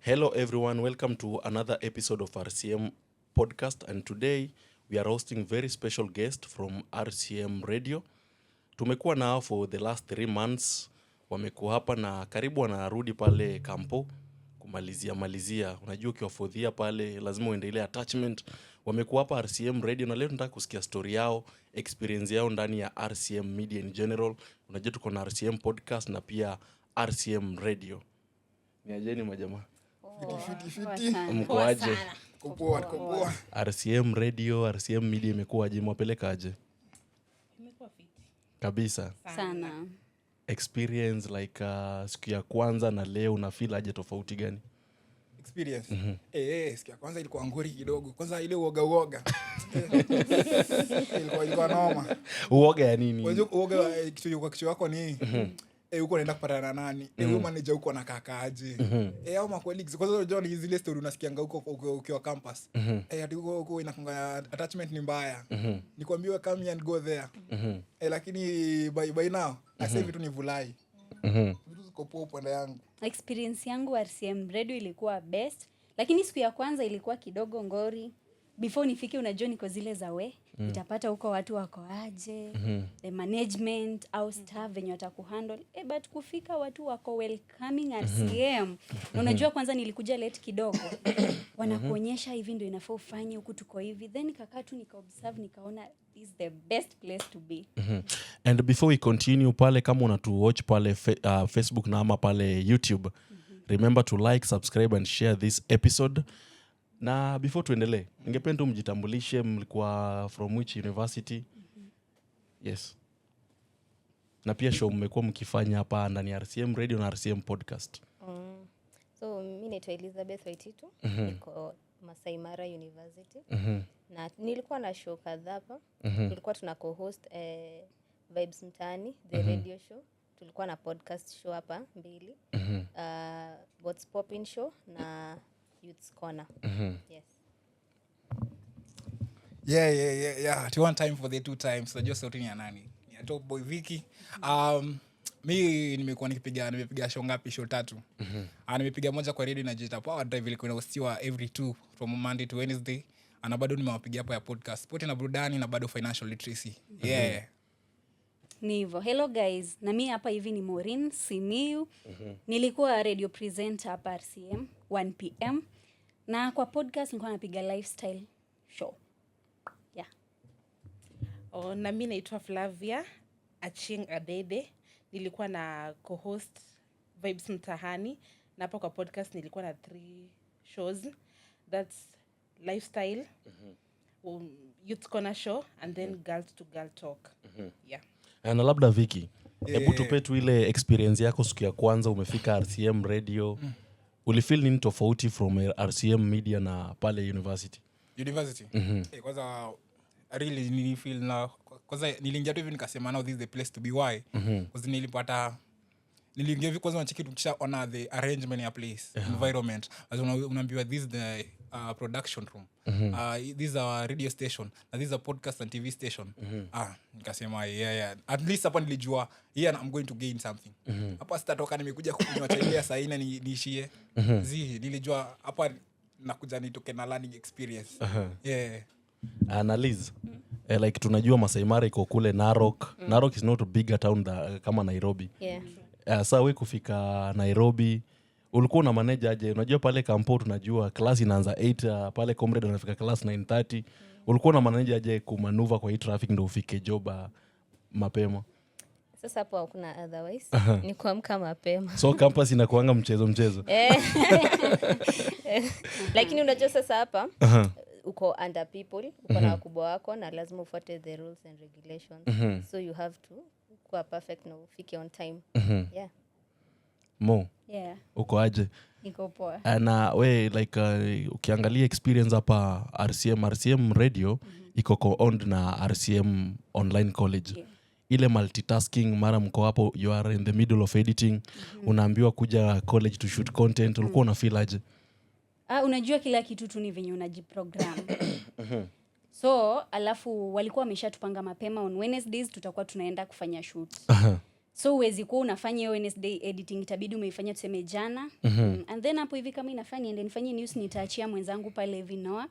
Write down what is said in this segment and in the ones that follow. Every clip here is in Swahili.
Hello everyone, welcome to another episode of RCM podcast, and today we are hosting very special guest from RCM Radio. Tumekuwa nao for the last 3 months, wamekuwa hapa na karibu wanarudi pale kampo kumalizia. Unajua ukiwafodhia pale lazima uende ile attachment. Wamekuwa hapa RCM Radio na leo tunataka kusikia story yao, experience yao ndani ya RCM Media in general. Unajua tuko na RCM podcast na pia RCM Radio. Niajeni majamaa. Fiti. Mkoaje? Kupoa. RCM Radio, RCM Media imekuwa aje, mwapeleka aje? Imekuwa fiti. Kabisa. Sana. Experience like siku ya kwanza na leo una feel aje, tofauti gani? Experience. Siku ya kwanza ilikuwa ngori kidogo. Kwanza ile uoga. Ilikuwa noma. Uoga ya nini? Unajua uoga kitu yako ni huko naenda kupatana na nani? Huyo manager huko anakaa aje? Au ma colleagues. Kwanza unajua ni zile story unasikianga huko ukiwa campus. Hadi huko inakunga attachment ni mbaya. Nikwambie come and go there. Lakini by now sasa hivi tu ni vulai. Vitu ziko poa upande yangu. Experience yangu RCM Radio ilikuwa best, lakini siku ya kwanza ilikuwa kidogo ngori. Before nifike unajua niko zile za nitapata huko watu wako aje, the management au staff venye watakuhandle. But kufika watu wako welcoming RCM. Na unajua kwanza nilikuja late kidogo. Wanakuonyesha hivi ndio inafaa ufanye, huku tuko hivi. Then nikakaa tu nikaobserve nikaona this is the best place to be. And before we continue, pale kama unatu watch pale Facebook na ama pale YouTube, remember to like, subscribe and share this episode. Na before tuendelee, ningependa tu mjitambulishe, mlikuwa from which university? Yes. Na pia show mmekuwa mkifanya hapa ndani ya RCM Radio na RCM podcast. So mimi naitwa Elizabeth Waititu, niko Masai Mara University. Na nilikuwa na show kadhaa hapa. Tulikuwa tuna co-host Vibes Mtaani, the radio show. Tulikuwa na podcast show hapa 2. What's Poppin show na Youth's Corner. Yes. Yeah. One time for the 2 times. Unajua sauti ni ya nani? Ni ya Top Boy Vicky. Mimi nimekuwa nimepiga show ngapi? Show 3. Nimepiga moja kwa radio na Jeta Power Drive, ilikuwa inahostiwa every 2 from Monday to Wednesday. Na bado nimewapigia hapa ya podcast, sport na burudani na bado financial literacy. Yeah. Ni hivyo. Hello guys. Na mimi hapa hivi ni Maureen Simiu. Nilikuwa radio presenter hapa RCM 1 PM. Na kwa podcast nilikuwa napiga lifestyle show. Yeah. Na mimi naitwa Flavia Aching Adede. Nilikuwa na co-host Vibes Mtahani. Na hapa kwa podcast nilikuwa na 3 shows. That's lifestyle, Youth Corner show and then girl to girl talk. Yeah. Na labda Vicky, hebu tupe tu ile experience yako siku ya kwanza umefika RCM Radio. Ulifeel nini tofauti from RCM Media na pale university? Kwanza really nilifeel na kwanza niliingia tu hivi nikasema now this is the place to be. Why? Because niliingia hivi kwanza nacheki tukisha on the arrangement ya place, environment. As unaambiwa this is the production room. This is our radio station. And this is a podcast and TV station. Nikasema yeah. At least hapa nilijua I'm going to gain something. Hapa sitatoka nimekuja kunywa chai ya saa 4 niishie. Nilijua hapa nakuja nitoke na learning experience. Yeah. Analyze. Like tunajua Masai Mara iko kule Narok. Narok is not a bigger town kama Nairobi. Yeah. Sasa wewe kufika Nairobi ulikuwa na manager aje? Unajua pale kampo tunajua class inaanza 8, pale comrade anafika class 9:30. Ulikuwa na manager aje kumanuva kwa hii traffic ndio ufike job mapema? Sasa hapo hakuna otherwise. Ni kuamka mapema. So campus inakuanga mchezo. Lakini unajua sasa hapa uko under people, uko na wakubwa wako na lazima ufuate the rules and regulations. So you have to kuwa perfect na ufike on time. Yeah. Yeah. Uko aje? Niko poa. Na we like ukiangalia experience hapa RCM Radio iko owned na RCM Online College. Yeah. Ile multitasking, mara mko hapo you are in the middle of editing, unaambiwa kuja college to shoot content, ulikuwa una feel aje? Unajua kila kitu tu ni venye unajiprogram. So alafu walikuwa wameshatupanga mapema on Wednesdays tutakuwa tunaenda kufanya shoot. so uwezi kuwa unafanya hiyo Wednesday editing, itabidi umeifanya tuseme jana. And then hapo hivi kama inafanya ende nifanye news, nitaachia mwenzangu pale hivi Noah.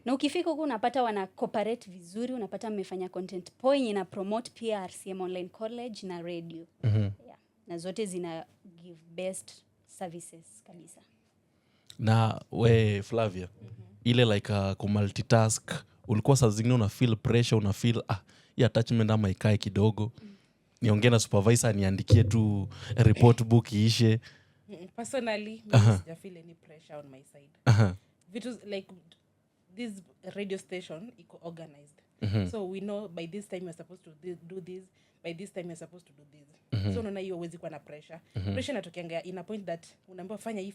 Na ukifika huko unapata wana cooperate vizuri, unapata mmefanya content poa yenye na promote pia RCM Online College na radio. Yeah. Na zote zina give best services kabisa. Na we Flavia, ile like kumultitask, ulikuwa saa zingine una feel pressure, una feel hii attachment ama ikae kidogo, niongee na supervisor niandikie tu report book iishe? Personally, I feel any pressure on my side. Vitu like this radio station iko organized. So we know by this time you're supposed to do this, by this time you're supposed to do this. So unaona hiyo huwezi kuwa na pressure. Pressure inatokeanga in a point that unaambiwa fanya hii.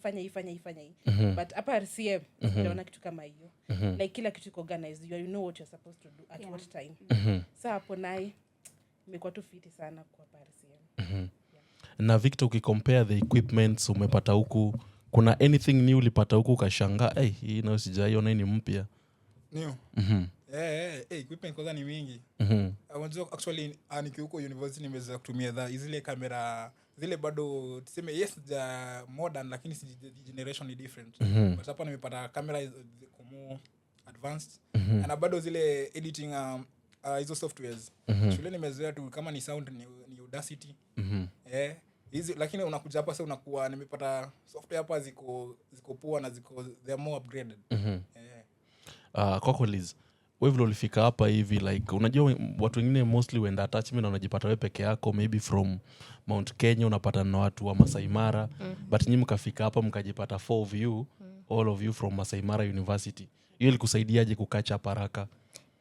But hapa RCM unaona kitu kama hiyo. Like kila kitu iko organized. You know what you're supposed to do at what time. So hapo naye imekuwa tu fiti sana kwa RCM. Na Victor, ukicompare the equipments umepata huku, kuna anything new ulipata huku ukashangaa hii nayo sijaiona ni mpya? New. Equipment kwanza ni mingi. Unajua actually nikiuko university nimeweza kutumia zile kamera zile bado tuseme yes modern, lakini generation ni different. But hapa nimepata kamera more advanced. Na bado zile editing hizo softwares. Shule nimezoea tu kama ni sound ni Audacity. Hizi lakini unakuja hapa sasa unakuwa nimepata software hapa ziko poa na they are more upgraded. Kwako Liz, wewe vile ulifika hapa hivi, like unajua watu wengine mostly when attachment wanajipata wewe peke yako, maybe from Mount Kenya unapata na watu wa Masai Mara, but nyinyi mkafika hapa mkajipata 4 of you, all of you from Masai Mara University. Hiyo ilikusaidiaje kukacha haraka?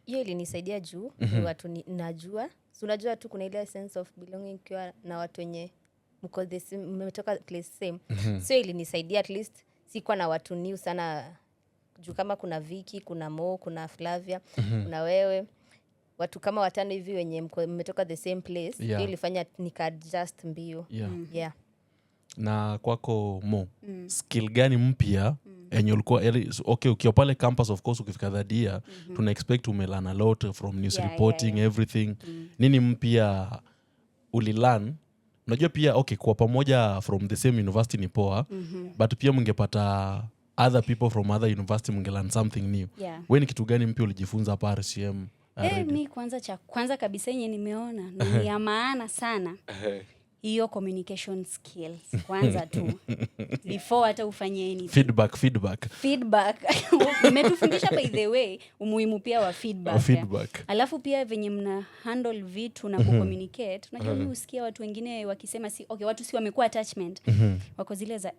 Hiyo ilinisaidia juu watu najua. So unajua tu kuna ile sense of belonging kwa na watu wenye mko the same, mmetoka place same. So ilinisaidia at least sikuwa na watu new sana. Juu kama kuna Vicky, kuna Mo, kuna Flavia, kuna wewe, watu kama 5 hivi wenye mmetoka the same place, hiyo ilifanya nika-adjust mbio. Na kwako Mo, skill gani mpya enye ulikuwa okay ukiwa pale campus, of course ukifika that year tuna expect umelana a lot from news reporting everything. Nini mpya ulilearn? Unajua pia okay kwa pamoja from the same university ni poa, but pia mngepata other people from other university mngelearn something new. Wewe ni kitu gani mpya ulijifunza hapa RCM? Mi kwanza kabisa yenye nimeona ni ya maana sana. Hiyo communication skills kwanza tu before hata ufanye anything. Feedback umetufundisha by the way umuhimu pia wa feedback. Alafu pia venye mna handle vitu na kucommunicate. Unajua mimi usikia watu wengine wakisema watu si wamekuwa attachment. Wako zile za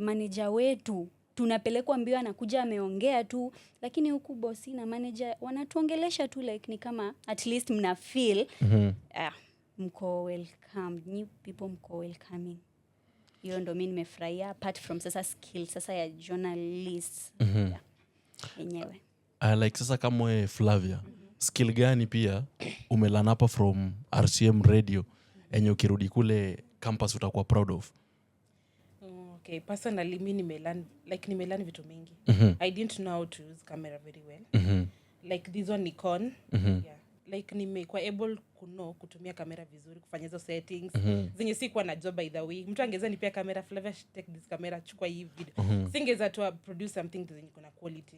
manager wetu tunapelekwa mbio anakuja ameongea tu, lakini huku bosi na manager wanatuongelesha tu like ni kama at least mna feel mko welcome, new people mko welcoming. Hiyo ndo mimi nimefurahia apart from sasa skill sasa ya journalist yenyewe. Like sasa kama wewe Flavia, skill gani pia umelearn hapa from RCM radio enye ukirudi kule campus utakuwa proud of? Okay, personally mimi nimelearn vitu mingi. I didn't know how to use camera very well. Like this one Nikon. Like nimekuwa able kutumia kamera vizuri, kufanya hizo settings zenye sikuwa na job by the way. Mtu angeza nipea kamera, Flavia take this camera, chukua hii video. Singeza tu produce something zenye kuna quality.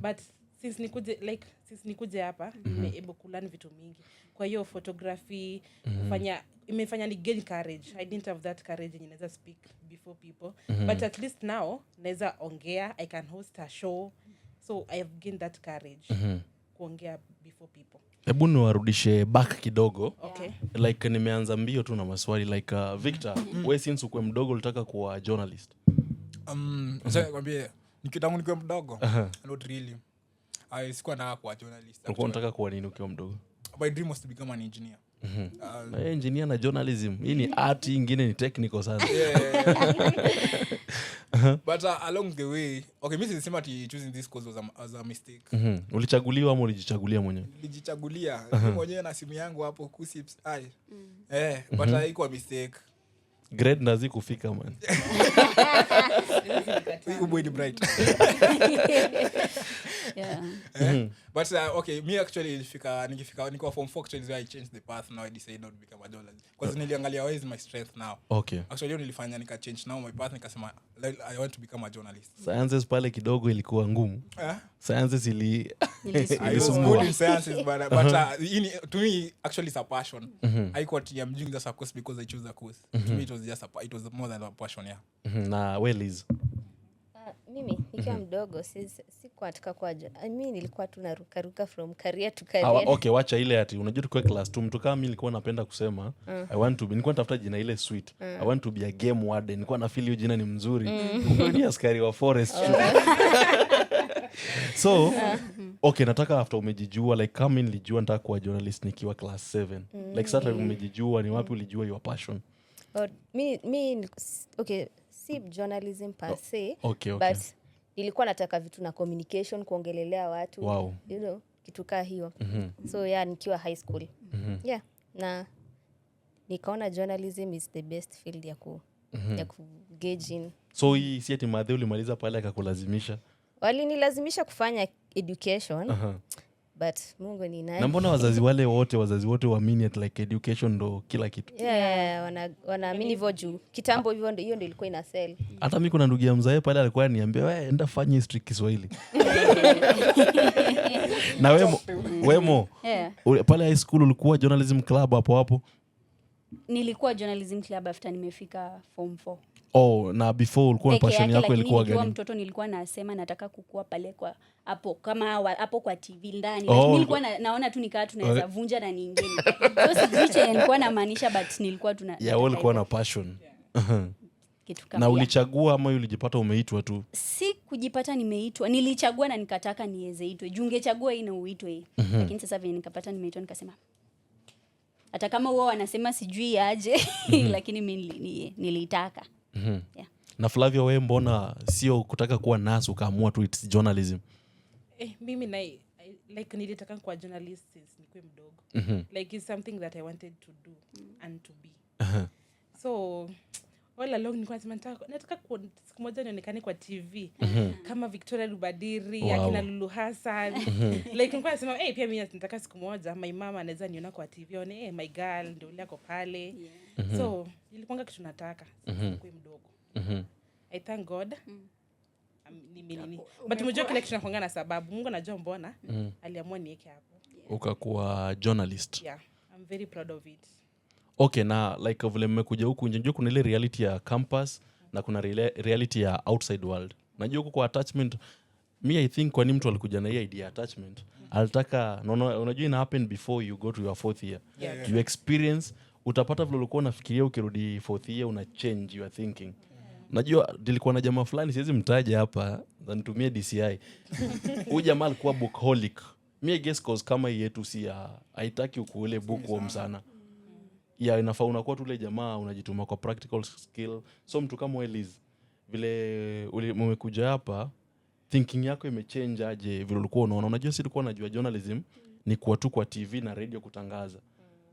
But since nikuje hapa nime able kulearn vitu mingi. Kwa hiyo photography imefanya ni gain courage. I didn't have that courage yenye naweza speak before people. But at least now naweza ongea, I can host a show. So I have gained that courage kuongea before people. Hebu niwarudishe back kidogo. Okay. Like nimeanza mbio tu na maswali like Victor, wewe since ukwe mdogo ulitaka kuwa journalist? Sasa nikwambie nikitangu nikiwa mdogo not really. Sikuwa nataka kuwa journalist. Ulikuwa unataka kuwa nini ukiwa mdogo? My dream was to become an engineer. Engineer na journalism, hii ni art, ingine ni technical sana. But along the way, okay, mimi sisema ati choosing this course was a mistake. Ulichaguliwa ama ulijichagulia mwenyewe? Nilijichagulia mwenyewe na simu yangu hapo kusips but haikuwa mistake. Grade ndazi kufika man. Uboy ni bright. But okay, me actually nikifika form 4 actually is where I changed the path. Now I decided not to become a journalist because niliangalia where is my strength now. Okay. Actually nilifanya nika change now my path, nikasema I want to become a journalist. Sciences pale kidogo ilikuwa ngumu. Sciences I was good in sciences but to me actually it's a passion. I got I'm doing this course because I chose the course. To me it was more than a passion, yeah. Na Wellies. Mimi nikiwa mdogo sikuwa nataka kuwa mimi nilikuwa tu narukaruka from career to career. Okay, wacha ile ati unajua tukua class 2 mtu kama mimi nilikuwa napenda kusema I want to be, nilikuwa natafuta jina ile sweet. I want to be a game warden. Nilikuwa na feel hiyo jina ni mzuri. Ni askari wa forest. So okay, nataka after umejijua like kama nilijua nataka kuwa journalist nikiwa class 7. Like sasa umejijua ni wapi ulijua your passion? Mimi okay, si journalism per se, okay. But nilikuwa nataka vitu na communication, kuongelelea watu. Wow. You know, kitu kaa hiyo. So yeah, nikiwa high school. Yeah, na nikaona journalism is the best field ya ku gauge in. So hii si ati madhe ulimaliza pale akakulazimisha? Walinilazimisha kufanya education. But Mungu ni nani? Na mbona wazazi wote waamini at like education ndo kila kitu? Yeah, wanaamini hivyo juu kitambo hivyo ndio hiyo ndio ilikuwa ina sell. Hata mimi kuna ndugu ya mzae pale alikuwa ananiambia wewe enda fanya history Kiswahili. Na wemo Yeah. Pale high school ulikuwa journalism club hapo? Nilikuwa journalism club after nimefika form 4. Oh, na before ulikuwa na passion yako ilikuwa gani? Nikiwa mtoto nilikuwa nasema nataka kukua pale kwa hapo kama hapo kwa TV ndani. Lakini nilikuwa naona tu nikaa tunaweza vunja na nyingine. So sijui nilikuwa namaanisha but nilikuwa tuna yeah, ulikuwa na passion. Kitu kama. Na ulichagua ama ulijipata umeitwa tu? Si kujipata nimeitwa. Nilichagua na nikataka niweze itwe. Jungechagua ina uitwe. Lakini sasa vile nikapata nimeitwa nikasema hata kama wao wanasema sijui aje lakini mimi nilitaka. Yeah. Na Flavia, wewe mbona sio kutaka kuwa nurse ukaamua tu it's journalism? Mimi like nilitaka kuwa journalist since nilikuwa mdogo. Like it's something that I wanted to do and to be. So all along nilikuwa nasema nataka siku moja nionekane kwa TV kama Victoria Rubadiri, akina Lulu Hassan. Like nilikuwa nasema pia mimi nataka siku moja my mama anaweza niona kwa TV one my girl ndio ile yako pale. So nilikuwa kitu nataka nilikuwa mdogo. I thank God. But mjua kile kitu nakuanga na sababu. Mungu anajua mbona aliamua niweke hapo. Ukakuwa journalist. Yeah, I'm very proud of it. Okay, na like vile mmekuja huku unajua kuna ile reality ya campus na kuna reality ya outside world. Najua huko kwa attachment I think kwa nini mtu alikuja na hii idea ya attachment. Alitaka unajua ina happen before you go to your 4th year. You experience utapata vile ulikuwa unafikiria ukirudi 4th year una change your thinking. Najua nilikuwa na jamaa fulani siwezi mtaja hapa na nitumie DCI. Huyu jamaa alikuwa bookaholic. I guess cause kama yetu si haitaki ukuele bookworm sana. Yeah, inafaa unakuwa tule jamaa unajituma kwa practical skill. So mtu kama Wellies vile umekuja hapa thinking yako imechange aje vile ulikuwa unaona? Unajua sisi tulikuwa najua journalism ni kuwa tu kwa TV na radio kutangaza.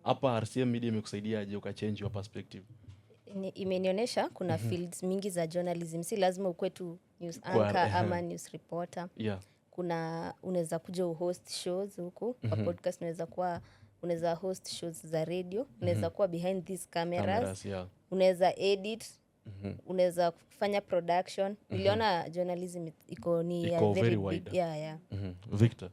Hapa RCM Media imekusaidia aje ukachange your perspective? Imenionyesha kuna fields mingi za journalism, si lazima ukue tu news anchor ama news reporter. Yeah. Kuna unaweza kuja host shows huko kwa podcast, unaweza host shows za radio, unaweza kuwa behind these cameras yeah. Unaweza edit, unaweza kufanya production. Niliona journalism iko very wide. Yeah. Victor?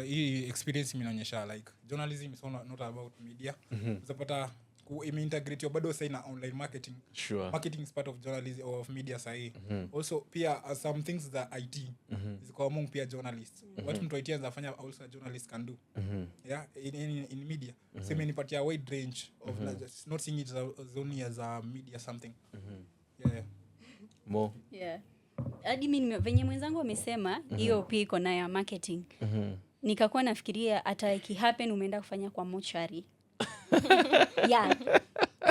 Hii experience inaonyesha like journalism is not about media. Unapata imeintegrate bado sasa na online marketing. Sure. Marketing is part of journalism or of media sahi. Also pia some things that IT is among pia journalists. What mtu IT anafanya also a journalist can do. Yeah, in media. So imenipatia wide range of not seeing it as only as a media something. Yeah. Mo. Yeah. Hadi mimi venye mwenzangu amesema hiyo pia iko na ya marketing. Nikakuwa nafikiria hata happen umeenda kufanya kwa mortuary. Yeah.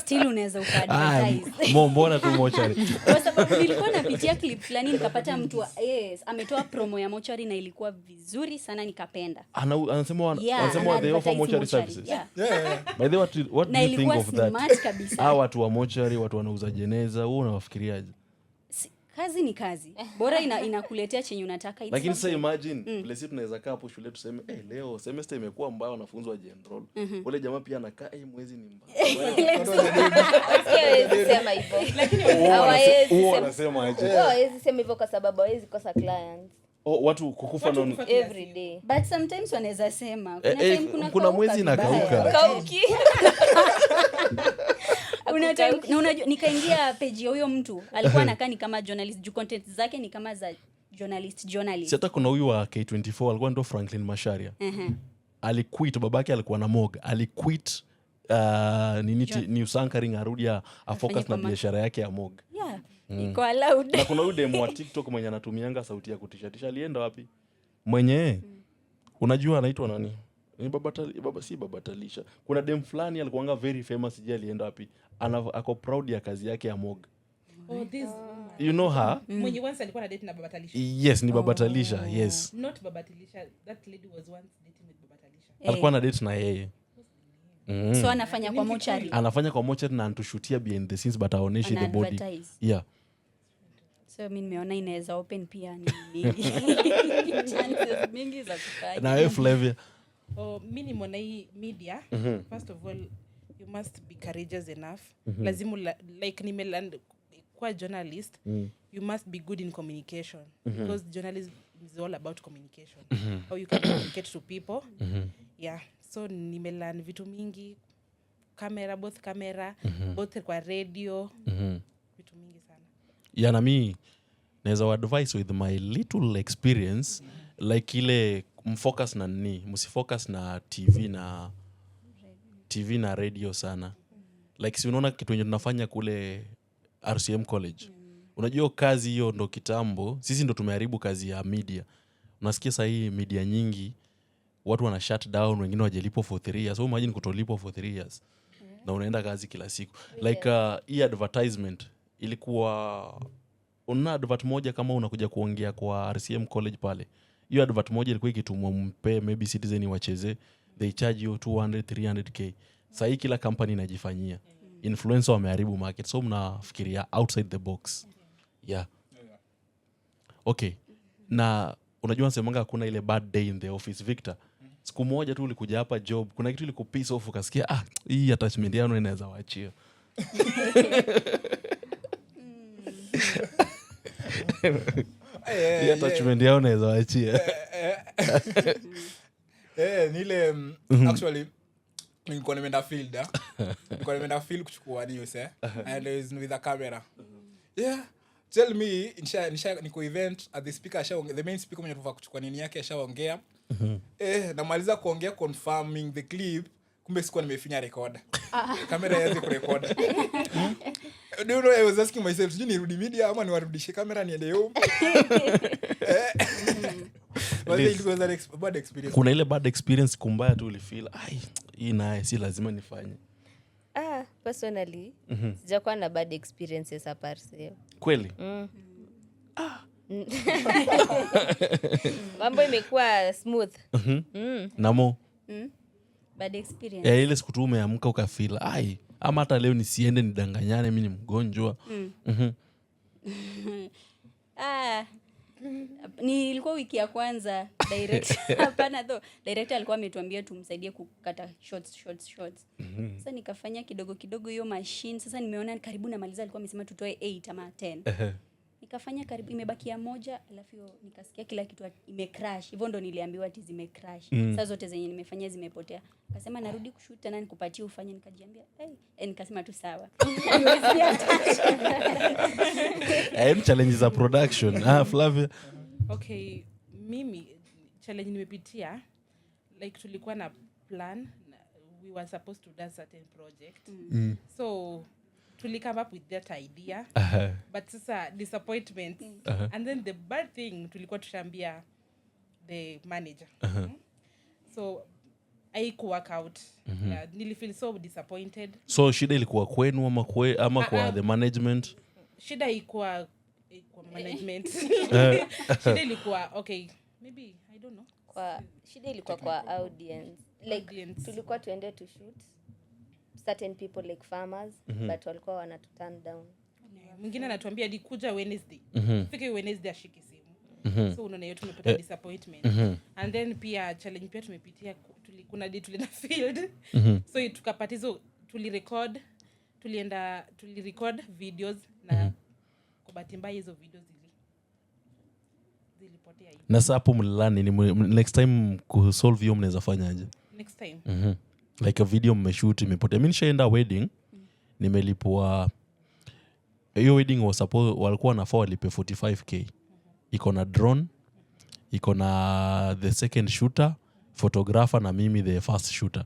Still unaweza ukaadvertise. Mbona tu mortuary? Kwa sababu nilikuwa napitia clip fulani nikapata mtu ametoa promo ya mortuary na ilikuwa vizuri sana nikapenda. Anasema they offer mortuary services. Yeah. By the way, what do you think of that? Kabisa. Watu wa mortuary, watu wanauza jeneza, wewe unawafikiriaje? kazi ni kazi, bora inakuletea chenye unataka. It's Lakini okay. sasa imagine place tunaweza kaa hapo shule tuseme leo semester imekuwa mbaya, wanafunzi wa general. Wale jamaa pia anakaa mwezi ni mbaya. Hawezi sema hivyo. Wanasema aje? Hawezi sema hivyo kwa sababu hawezi kosa clients Watu kukufa na every day. But sometimes wanaweza sema kuna mwezi inakauka. Kauki. Kuna time na unajua nikaingia page ya huyo mtu alikuwa anakaa ni kama journalist, juu content zake ni kama za journalist. Si hata kuna huyu wa K24 alikuwa ndo Franklin Masharia. Aliquit, babake alikuwa na Mog. Aliquit news anchoring, arudi afocus na biashara yake ya Mog. Yeah. Iko allowed. Na kuna huyu demo wa TikTok mwenye anatumianga sauti ya kutishatisha, alienda wapi? Mwenye unajua anaitwa nani? Ni baba Talisha. Kuna dem fulani alikuwanga very famous, je alienda wapi? Ako proud ya kazi yake ya Mog. This You know her? mwenye once alikuwa na date na Baba Talisha. Yes, ni baba Talisha. Yes. Not Baba Talisha. That lady was once dating with Baba Talisha. Alikuwa na date na yeye. So anafanya kwa mochari. Anafanya kwa mochari na antushutia behind the scenes but aoneshi the body. Yeah. So mimi nimeona inaweza open pia ni mingi. Chances mingi za kufanya. Na wewe Flavia. Mimi nimeona hii media. First of all, you must be courageous enough. Lazima like nimeland kwa journalist, you must be good in communication because journalism is all about communication. How you can communicate to people. Yeah. So nimelearn vitu mingi, both camera, both kwa radio, vitu mingi sana. Yeah, na mi naweza advise with my little experience like ile mfocus na nini, msifocus na TV na radio sana. Like si unaona kitu yenye tunafanya kule RCM College. Unajua kazi hiyo ndo kitambo, sisi ndo tumeharibu kazi ya media. Unasikia sasa hii media nyingi watu wana shut down, wengine wajalipo for 3 years. So imagine kutolipo for 3 years. Na unaenda kazi kila siku. Like hii advertisement ilikuwa una advert moja kama unakuja kuongea kwa RCM College pale. Hiyo advert moja ilikuwa ikitumwa mpe maybe Citizen wacheze, they charge you 200-300k. Sasa hii kila company inajifanyia. Influencer wameharibu market, so mnafikiria outside the box. Yeah. Okay. Na unajua nasemanga hakuna ile bad day in the office, Victor. Siku moja tu ulikuja hapa job, kuna kitu ilikupiss off ukasikia hii attachment yao inaweza waachia. Hii attachment yao inaweza waachia. Nile actually nilikuwa nimeenda field. Nilikuwa nimeenda field kuchukua news and I was with a camera. Yeah. Tell me niko event at the speaker the main speaker mwenye tuva kuchukua nini yake ashaongea. Namaliza kuongea confirming the clip, kumbe sikuwa nimefinya record. Kamera yaanze kurecord. Do you know, I was asking myself, sijui nirudi media ama niwarudishe kamera niende home. It was a bad experience. Kuna ile bad experience kumbaya tu ulifeel hii naye si lazima nifanye. Personally, sijakuwa na bad experiences hapa RCM. Kweli? Mambo imekuwa smooth. Namo? Bad experience. Ile siku tu umeamka ukafeel ama hata leo nisiende nidanganyane mimi ni mgonjwa. Nilikuwa wiki ya kwanza director alikuwa ametuambia tumsaidie kukata shots. Sasa nikafanya kidogo hiyo machine. Sasa nimeona karibu na maliza, alikuwa amesema tutoe 8 ama 10. Nikafanya karibu imebakia moja, alafu nikasikia kila kitu imecrash. Hivyo ndo niliambiwa ati zimecrash. Sasa zote zenye nimefanya zimepotea. Akasema narudi kushoot tena nikupatie ufanye, nikajiambia nikasema tu sawa. Challenges za production. Flavia. Okay, mimi challenge nimepitia, like tulikuwa na plan, we were supposed to do a certain project. So to come up with that idea, but sasa disappointment, and then the bad thing tulikuwa tushambia the manager. So I work out. Nili feel so disappointed. So shida ilikuwa kwenu ama kwa the management? Shida ilikuwa management. Shida ilikuwa okay, maybe I don't know. Shida ilikuwa kwa audience. Like tulikuwa tuende to shoot certain people like farmers, but walikuwa wana turn down. mwingine anatuambia hadi kuja Wednesday fike Wednesday ashiki simu so unaona hiyo tumepata disappointment and then pia challenge pia tumepitia kuna day tulienda field so tukapata hizo tulirecord videos na kwa bahati mbaya hizo videos zilipotea hivi. Na sasa hapo mlilani next time kusolve hiyo mnaweza fanyaje? Next time like a video mmeshoot imepotea. Mimi nishaenda wedding nimelipwa hiyo wedding walikuwa nafaa walipe 45k. Iko na drone, iko na the second shooter, photographer na mimi the first shooter.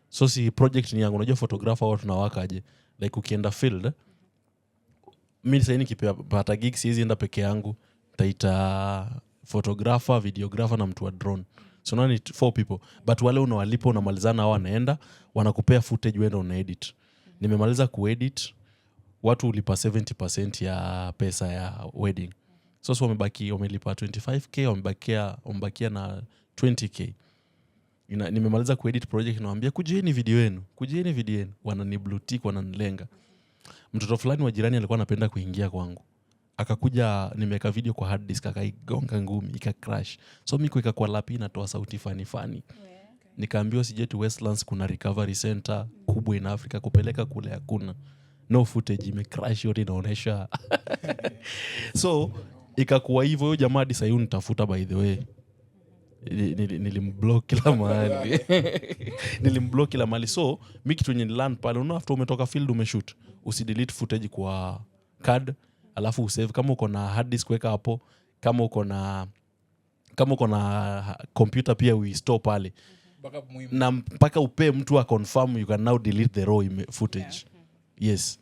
So si project ni yangu. Unajua photographer watu tunawakaje? Like ukienda field mimi sasa nikipata gig siwezi enda peke yangu. Taita photographer, videographer na mtu wa drone. So now need 4 people. But wale unawalipa unamalizana hao wanaenda wanakupea footage wewe una edit. Nimemaliza kuedit watu ulipa 70% ya pesa ya wedding. So wamelipa 25k wamebakia na 20k. Nimemaliza kuedit project nawaambia kujieni video yenu. Wanani blue tick wananilenga. Mtoto fulani wa jirani alikuwa anapenda kuingia kwangu. Akakuja nimeweka video kwa hard disk akaigonga ngumi ika crash. So mimi kuweka kwa lapi natoa sauti fani. Nikaambiwa sije tu Westlands kuna recovery center kubwa in Africa kupeleka kule hakuna. No footage imecrash yote inaonesha. So ikakuwa hivyo huyo jamaa hadi sasa nitafuta by the way. Nilimblock kila mahali. So mimi kitu nililearn pale after umetoka field umeshoot usidelete footage kwa card alafu usave kama uko na hard disk weka hapo kama uko na computer pia uistore pale na mpaka upe mtu a confirm you can now delete the raw footage. Yes.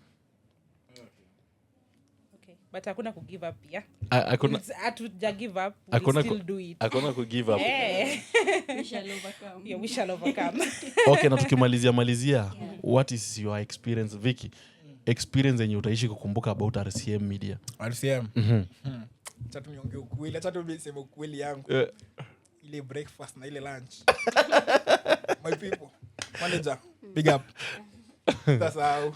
Okay. But hakuna ku give up pia. Hatuja give up. We still do it. Hakuna ku give up. We shall overcome. Yeah, we shall overcome. Okay, na tukimalizia what is your experience Vicky? Experience yenye utaishi kukumbuka about RCM Media. RCM. Acha tumiongee ukweli, acha tuseme ukweli yangu. Ile breakfast na ile lunch. My people. Manager, big up. That's how.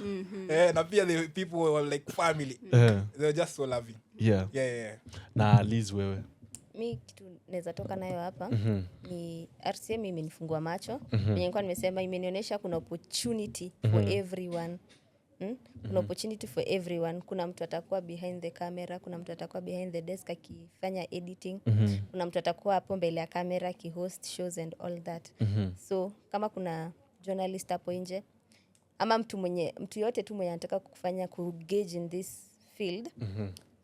Na pia the people were like family. They were just so loving. Yeah. Na Liz wewe. Mi kitu naweza toka nayo hapa ni RCM imenifungua macho. Nilikuwa nimesema imenionyesha kuna opportunity for everyone. Kuna opportunity for everyone. Kuna mtu atakuwa behind the camera, kuna mtu atakuwa behind the desk akifanya editing, kuna mtu atakuwa hapo mbele ya kamera akihost shows and all that. So kama kuna journalist hapo nje ama mtu yote tu mwenye anataka kufanya ku gauge in this field,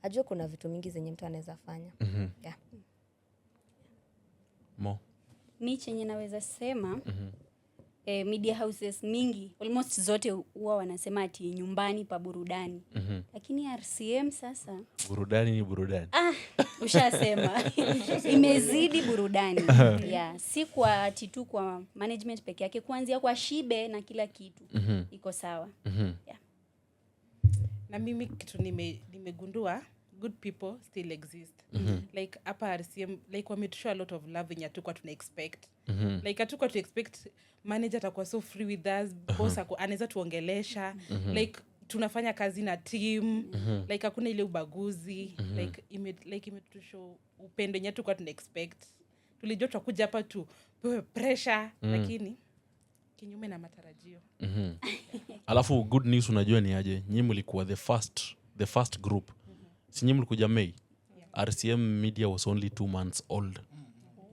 ajue kuna vitu mingi zenye mtu anaweza fanya. Yeah. Mi chenye naweza sema media houses mingi almost zote huwa wanasema ati nyumbani pa burudani. Lakini RCM sasa burudani ni burudani. Ushasema imezidi burudani. Yeah, si kwa ati tu kwa management peke yake, kuanzia kwa shibe na kila kitu iko sawa. Yeah. Na mimi kitu nimegundua good people still exist. Like hapa RCM like wametushow a lot of love yenye hatukuwa tuna expect. Like hatukuwa tu expect manager atakuwa so free with us, boss anaweza tuongelesha, like tunafanya kazi na team, like hakuna ile ubaguzi, like imetushow upendo yenye hatukuwa tuna expect. Tulijua tutakuja hapa tu pressure lakini kinyume na matarajio. Alafu good news unajua ni aje? Nyinyi mlikuwa the first group. Si nyinyi mlikuja May. RCM Media was only 2 months old.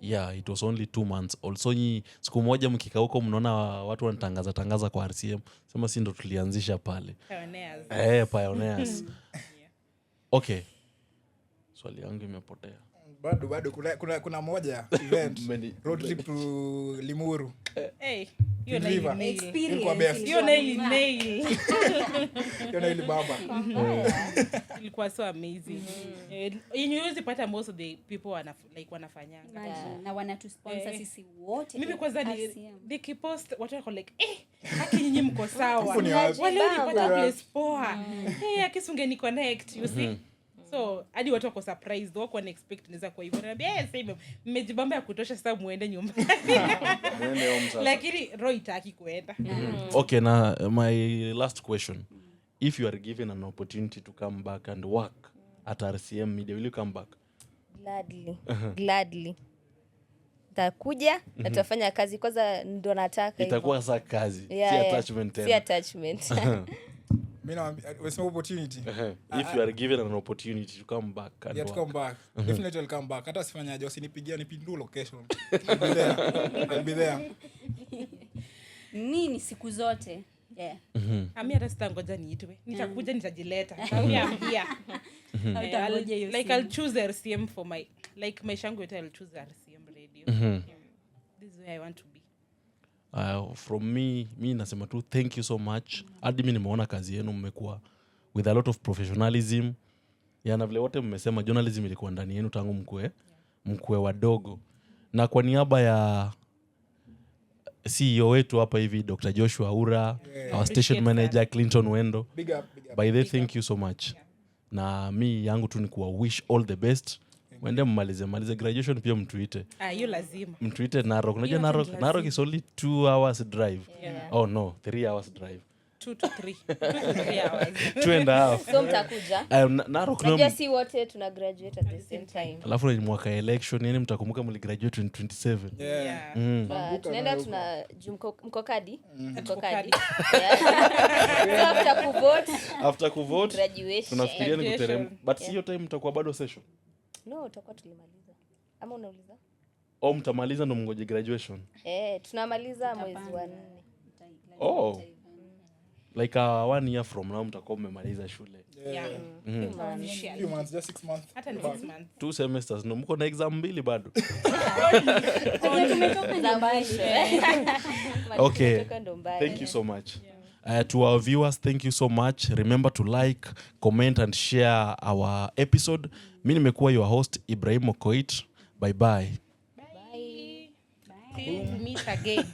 Yeah, it was only 2 months old. So siku moja mkikaa huko mnaona watu wanatangaza kwa RCM. Sema si ndo tulianzisha pale. Pioneers. Pioneers. Okay. Swali yangu imepotea. Bado kuna moja event road trip to Limuru. Hiyo na Experience. hiyo Ile baba. Ilikuwa so amazing. You usually pata most of the people wanafanyanga. Na wana sponsor sisi wote. Mimi kwanza nikipost watu wako like haki nyinyi mko sawa. Wale ulipata place poa. Akisunge ni connect, you see. So hadi watu wako surprised, wako wana expect inaweza kwa hivyo. Naambia sasa mmejibamba ya kutosha, sasa muende nyumbani. Lakini roho itaki kuenda. Okay, na my last question. if you are given an opportunity to come back and work at RCM Media, will you come back? Gladly takuja na tutafanya kazi kwanza, ndo nataka Itakuwa sa kazi, Yeah, si yeah. attachment Si tena. attachment. Mimi na wasema opportunity. If you are given an opportunity to come back and Yeah, to work. come back. Definitely I'll come back. Hata sifanyaje, usinipigia nipindu location. I'll be there. Nini siku zote. Yeah. Ami hata sitangoja niitwe. Nitakuja nitajileta. Nitaambia. Hautangoja hiyo Like I'll choose RCM for my like maisha yangu yote I'll choose RCM radio. Yeah. This is where I want to be. From me nasema tu thank you so much. Hadi mimi nimeona kazi yenu mmekuwa with a lot of professionalism. Na vile wote mmesema journalism ilikuwa ndani yenu tangu mkue wadogo. Na kwa niaba ya CEO wetu hapa hivi Dr. Joshua Ura, our station manager Clinton Wendo. Big up. By the way, thank you so much. Na mi yangu tu ni kuwa wish all the best. Wende mmalize graduation pia mtuite. Hiyo lazima. Mtuite Narok. Unajua Hiyo Narok is only 2 hours drive. Yeah. Oh no, 3 hours drive. 2 to 3. 2 to 3 hours. 2.5. So mtakuja. Narok Najua si wote tuna graduate at the same time. alafu ni mwaka election, yani mtakumbuka mligraduate in 27. Yeah. Tunaenda mkokadi. Mkokadi. Yeah. So after kuvote After kuvote graduation. tunafikiria ni kuterem. Graduation. But hiyo time mtakuwa bado session. No, tutakuwa tulimaliza. Ama unauliza? Au mtamaliza ndo mngoje graduation? Tunamaliza mwezi wa 4. Oh. Like 1 year from now mtakuwa mmemaliza shule. Yeah. Few months, just 6 months. Hata ni 6 months. 2 semesters no mko na exam 2 bado. Okay. Thank you so much. To our viewers, thank you so much. Remember to like, comment and share our episode. Mimi nimekuwa your host Ibrahim Okoit. Bye bye. Bye. Till we meet again.